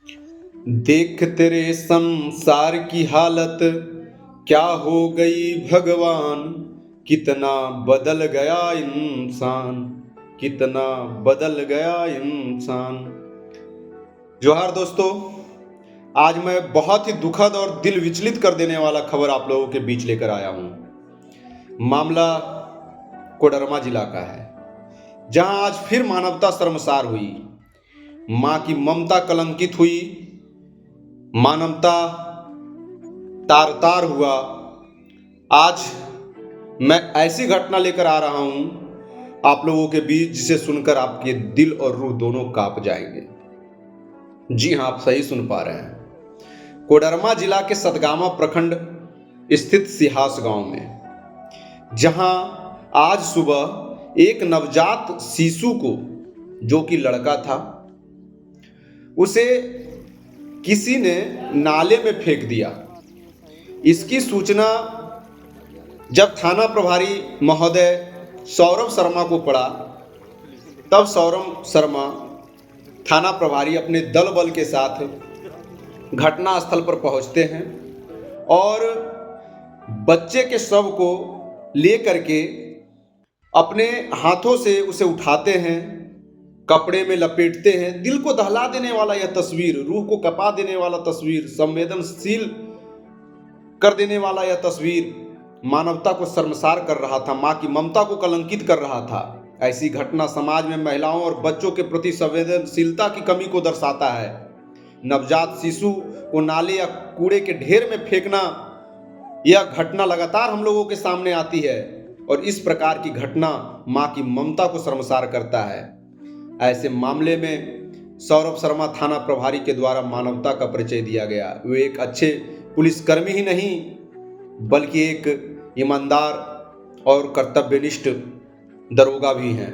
देख तेरे संसार की हालत क्या हो गई भगवान। कितना बदल गया इंसान, कितना बदल गया इंसान। जोहार दोस्तों, आज मैं बहुत ही दुखद और दिल विचलित कर देने वाला खबर आप लोगों के बीच लेकर आया हूं। मामला कोडरमा जिला का है, जहां आज फिर मानवता शर्मसार हुई, मां की ममता कलंकित हुई, मानवता तार तार हुआ। आज मैं ऐसी घटना लेकर आ रहा हूं आप लोगों के बीच जिसे सुनकर आपके दिल और रूह दोनों कांप जाएंगे। जी हां, आप सही सुन पा रहे हैं। कोडरमा जिला के सतगामा प्रखंड स्थित सिहास गांव में, जहां आज सुबह एक नवजात शिशु को, जो कि लड़का था, उसे किसी ने नाले में फेंक दिया। इसकी सूचना जब थाना प्रभारी महोदय सौरभ शर्मा को पड़ा, तब सौरभ शर्मा थाना प्रभारी अपने दल बल के साथ घटना स्थल पर पहुंचते हैं और बच्चे के शव को लेकर के अपने हाथों से उसे उठाते हैं, कपड़े में लपेटते हैं। दिल को दहला देने वाला यह तस्वीर, रूह को कपा देने वाला तस्वीर, संवेदनशील कर देने वाला यह तस्वीर मानवता को शर्मसार कर रहा था, मां की ममता को कलंकित कर रहा था। ऐसी घटना समाज में महिलाओं और बच्चों के प्रति संवेदनशीलता की कमी को दर्शाता है। नवजात शिशु को नाले या कूड़े के ढेर में फेंकना, यह घटना लगातार हम लोगों के सामने आती है और इस प्रकार की घटना मां की ममता को शर्मसार करता है। ऐसे मामले में सौरभ शर्मा थाना प्रभारी के द्वारा मानवता का परिचय दिया गया। वे एक अच्छे पुलिसकर्मी ही नहीं, बल्कि एक ईमानदार और कर्तव्यनिष्ठ दरोगा भी हैं,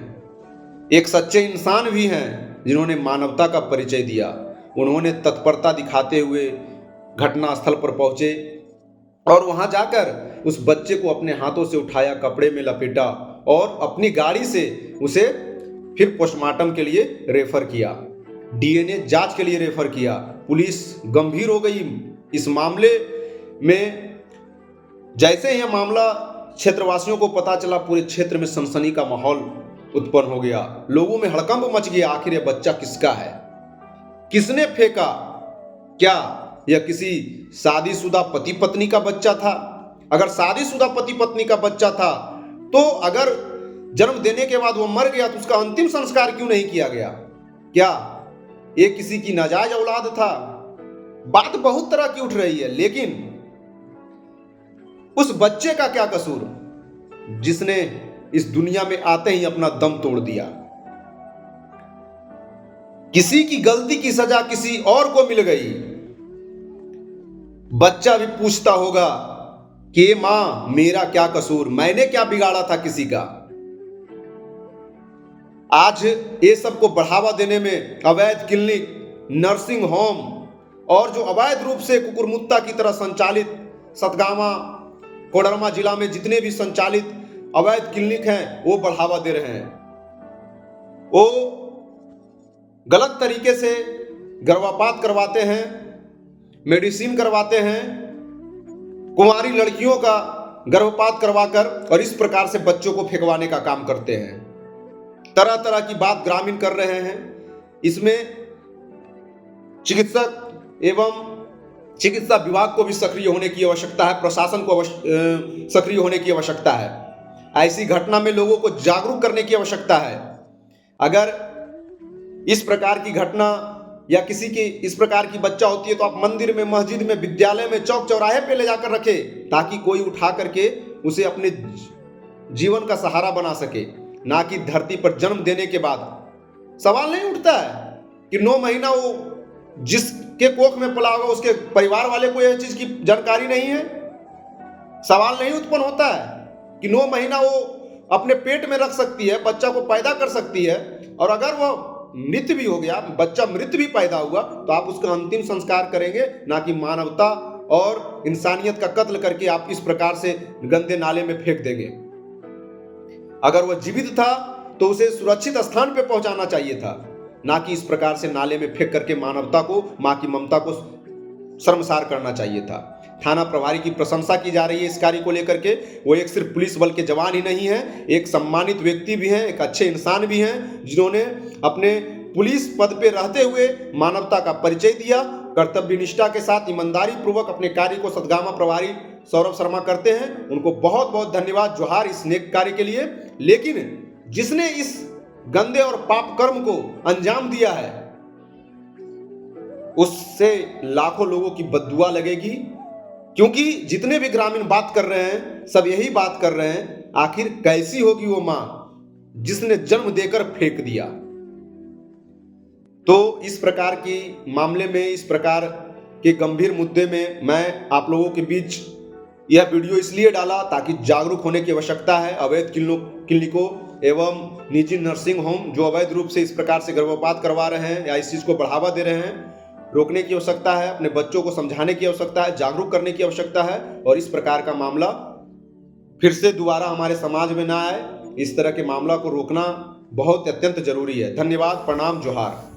एक सच्चे इंसान भी हैं, जिन्होंने मानवता का परिचय दिया। उन्होंने तत्परता दिखाते हुए घटना स्थल पर पहुंचे और वहां जाकर उस बच्चे को अपने हाथों से उठाया, कपड़े में लपेटा और अपनी गाड़ी से उसे फिर पोस्टमार्टम के लिए रेफर किया, डीएनए जांच के लिए रेफर किया। पुलिस गंभीर हो गई इस मामले में। जैसे ही यह मामला क्षेत्रवासियों को पता चला, पूरे क्षेत्र में सनसनी का माहौल उत्पन्न हो गया। लोगों में हड़कंप मच गया, आखिर यह बच्चा किसका है, किसने फेंका? क्या यह किसी शादीशुदा पति पत्नी का बच्चा था? अगर शादीशुदा पति पत्नी का बच्चा था, तो अगर जन्म देने के बाद वो मर गया तो उसका अंतिम संस्कार क्यों नहीं किया गया? क्या ये किसी की नाजायज औलाद था? बात बहुत तरह की उठ रही है, लेकिन उस बच्चे का क्या कसूर जिसने इस दुनिया में आते ही अपना दम तोड़ दिया? किसी की गलती की सजा किसी और को मिल गई। बच्चा भी पूछता होगा कि मां, मेरा क्या कसूर, मैंने क्या बिगाड़ा था किसी का? आज ये सबको बढ़ावा देने में अवैध क्लिनिक, नर्सिंग होम और जो अवैध रूप से कुकुरमुत्ता की तरह संचालित सतगामा कोडरमा जिला में जितने भी संचालित अवैध क्लिनिक हैं, वो बढ़ावा दे रहे हैं। वो गलत तरीके से गर्भपात करवाते हैं, मेडिसिन करवाते हैं, कुंवारी लड़कियों का गर्भपात करवाकर और इस प्रकार से बच्चों को फेंकवाने का काम करते हैं। तरह तरह की बात ग्रामीण कर रहे हैं। इसमें चिकित्सक एवं चिकित्सा विभाग को भी सक्रिय होने की आवश्यकता है, प्रशासन को सक्रिय होने की आवश्यकता है। ऐसी घटना में लोगों को जागरूक करने की आवश्यकता है। अगर इस प्रकार की घटना या किसी की इस प्रकार की बच्चा होती है तो आप मंदिर में, मस्जिद में, विद्यालय में, चौक चौराहे पे ले जाकर रखें, ताकि कोई उठा करके उसे अपने जीवन का सहारा बना सके। ना कि धरती पर जन्म देने के बाद सवाल नहीं उठता है कि 9 महीना वो जिसके कोख में पला होगा उसके परिवार वाले को यह चीज की जानकारी नहीं है। सवाल नहीं उत्पन्न होता है कि 9 महीना वो अपने पेट में रख सकती है, बच्चा को पैदा कर सकती है, और अगर वो मृत भी हो गया, बच्चा मृत भी पैदा हुआ, तो आप उसका अंतिम संस्कार करेंगे, ना कि मानवता और इंसानियत का कत्ल करके आप इस प्रकार से गंदे नाले में फेंक देंगे। अगर वह जीवित था तो उसे सुरक्षित स्थान पर पहुंचाना चाहिए था। ना कि इस प्रकार से नाले में फेंक करके मानवता को, माँ की ममता को शर्मसार करना चाहिए था। थाना प्रभारी की प्रशंसा की जा रही है इस कार्य को लेकर के। वो एक सिर्फ पुलिस बल के जवान ही नहीं है, एक सम्मानित व्यक्ति भी हैं, एक अच्छे इंसान भी हैं, जिन्होंने अपने पुलिस पद पे रहते हुए मानवता का परिचय दिया। कर्तव्य निष्ठा के साथ ईमानदारी पूर्वक अपने कार्य को सतगामा प्रभारी सौरभ शर्मा करते हैं। उनको बहुत बहुत धन्यवाद, जोहार इस नेक कार्य के लिए। लेकिन जिसने इस गंदे और पाप कर्म को अंजाम दिया है, उससे लाखों लोगों की बद्दुआ लगेगी। क्योंकि जितने भी ग्रामीण बात कर रहे हैं, सब यही बात कर रहे हैं, आखिर कैसी होगी वो मां जिसने जन्म देकर फेंक दिया। तो इस प्रकार की मामले में, इस प्रकार के गंभीर मुद्दे में मैं आप लोगों के बीच यह वीडियो इसलिए डाला ताकि जागरूक होने की आवश्यकता है। अवैध क्लिनिकों एवं निजी नर्सिंग होम जो अवैध रूप से इस प्रकार से गर्भपात करवा रहे हैं या इस चीज को बढ़ावा दे रहे हैं, रोकने की आवश्यकता है। अपने बच्चों को समझाने की आवश्यकता है, जागरूक करने की आवश्यकता है, और इस प्रकार का मामला फिर से दोबारा हमारे समाज में ना आए। इस तरह के मामला को रोकना बहुत अत्यंत जरूरी है। धन्यवाद, प्रणाम, जोहार।